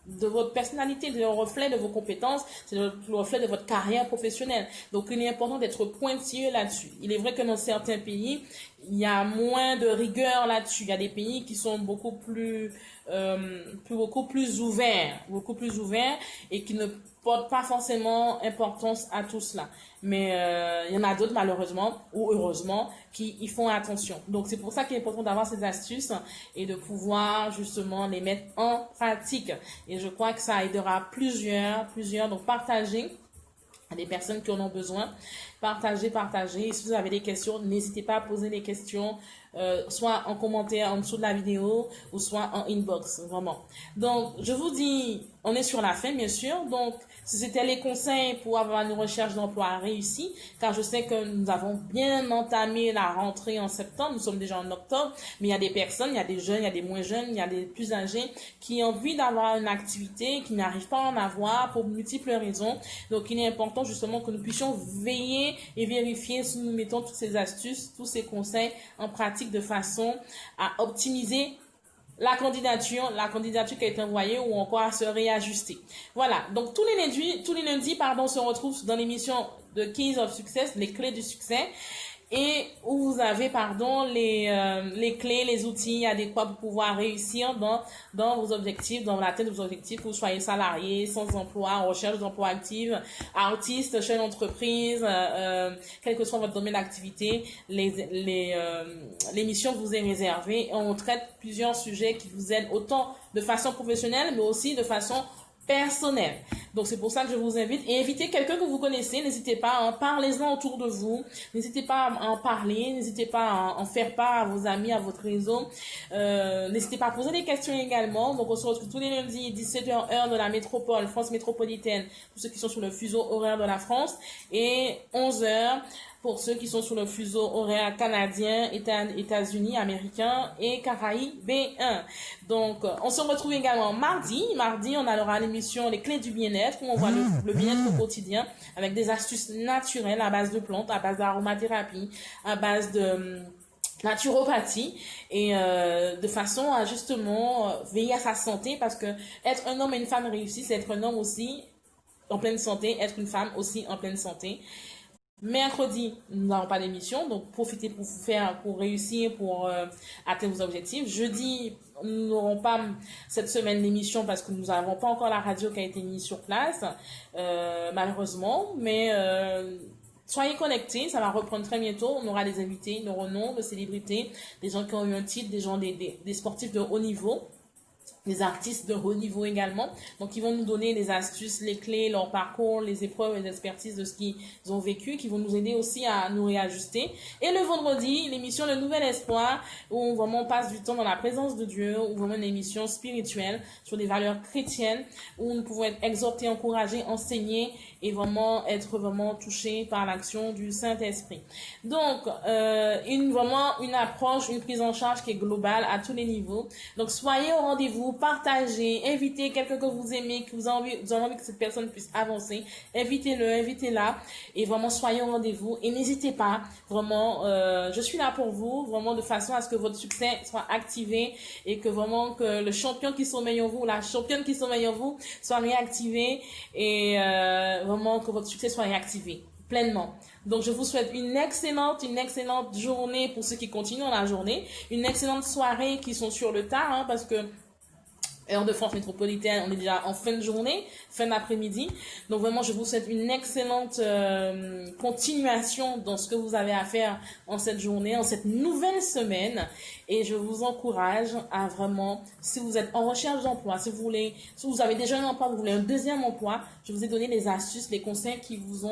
de votre personnalité, le reflet de vos compétences, c'est le reflet de votre carrière professionnelle. Donc, il est important d'être pointilleux là-dessus. Il est vrai que dans certains pays, il y a moins de rigueur là-dessus. Il y a des pays qui sont beaucoup plus ouverts et qui ne portent pas forcément importance à tout cela. Mais il y en a d'autres malheureusement ou heureusement qui y font attention. Donc c'est pour ça qu'il est important d'avoir ces astuces et de pouvoir justement les mettre en pratique. Et je crois que ça aidera plusieurs. Donc partagez à des personnes qui en ont besoin. Partagez. Et si vous avez des questions, n'hésitez pas à poser les questions, soit en commentaire en dessous de la vidéo, ou soit en inbox, vraiment. Donc, je vous dis, on est sur la fin, bien sûr. Donc, c'était les conseils pour avoir une recherche d'emploi réussie, car je sais que nous avons bien entamé la rentrée en septembre. Nous sommes déjà en octobre, mais il y a des personnes, il y a des jeunes, il y a des moins jeunes, il y a des plus âgés qui ont envie d'avoir une activité, qui n'arrivent pas à en avoir pour multiples raisons. Donc, il est important justement que nous puissions veiller et vérifier si nous mettons toutes ces astuces, tous ces conseils en pratique de façon à optimiser la candidature qui a été envoyée ou encore à se réajuster. Voilà. Donc, tous les lundis, on se retrouve dans l'émission de Keys of Success, les clés du succès. Et où vous avez, les clés, les outils adéquats pour pouvoir réussir dans vos objectifs, dans l'atteinte de vos objectifs, que vous soyez salarié, sans emploi, en recherche d'emploi active, artiste, chef d'entreprise, quel que soit votre domaine d'activité, l'émission vous est réservée. On traite plusieurs sujets qui vous aident autant de façon professionnelle, mais aussi de façon personnel. Donc c'est pour ça que je vous invite et invitez quelqu'un que vous connaissez, n'hésitez pas, parlez-en autour de vous, n'hésitez pas à en parler, n'hésitez pas à en faire part à vos amis, à votre réseau, n'hésitez pas à poser des questions également. Donc on se retrouve tous les lundis 17h heure de la métropole, France métropolitaine, pour ceux qui sont sur le fuseau horaire de la France, et 11h pour ceux qui sont sur le fuseau horaire canadien, États-Unis, américains et caribéens. Donc, on se retrouve également mardi. Mardi, on aura l'émission Les clés du bien-être, où on voit le bien-être au quotidien avec des astuces naturelles à base de plantes, à base d'aromathérapie, à base de naturopathie et de façon à justement veiller à sa santé, parce que être un homme et une femme réussis, c'est être un homme aussi en pleine santé, être une femme aussi en pleine santé. Mercredi, nous n'avons pas d'émission, donc profitez pour vous faire, pour réussir, pour atteindre vos objectifs. Jeudi, nous n'aurons pas cette semaine d'émission parce que nous n'avons pas encore la radio qui a été mise sur place, malheureusement. Mais soyez connectés, ça va reprendre très bientôt. On aura des invités, nos renoms de célébrités, des gens qui ont eu un titre, des gens, des sportifs de haut niveau. Des artistes de haut niveau également. Donc, ils vont nous donner les astuces, les clés, leur parcours, les épreuves et les expertises de ce qu'ils ont vécu, qui vont nous aider aussi à nous réajuster. Et le vendredi, l'émission Le Nouvel Espoir, où vraiment on passe du temps dans la présence de Dieu, où vraiment une émission spirituelle sur des valeurs chrétiennes, où nous pouvons être exhortés, encouragés, enseignés et vraiment être vraiment touchés par l'action du Saint-Esprit. Donc, vraiment une approche, une prise en charge qui est globale à tous les niveaux. Donc, soyez au rendez-vous, partagez, invitez quelqu'un que vous aimez, que vous avez envie que cette personne puisse avancer. Invitez-le, invitez-la et vraiment soyez au rendez-vous et n'hésitez pas, vraiment, je suis là pour vous, vraiment de façon à ce que votre succès soit activé et que vraiment que le champion qui sommeille en vous, la championne qui sommeille en vous soit réactivé et vraiment que votre succès soit réactivé pleinement. Donc, je vous souhaite une excellente journée pour ceux qui continuent dans la journée, une excellente soirée qui sont sur le tard, parce que heure de France métropolitaine, on est déjà en fin de journée, fin d'après-midi. Donc vraiment, je vous souhaite une excellente continuation dans ce que vous avez à faire en cette journée, en cette nouvelle semaine. Et je vous encourage à vraiment, si vous êtes en recherche d'emploi, si vous avez déjà un emploi, vous voulez un deuxième emploi, je vous ai donné les astuces, les conseils qui vous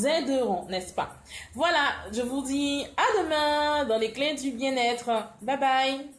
aideront, n'est-ce pas? Voilà, je vous dis à demain dans les clés du bien-être. Bye bye!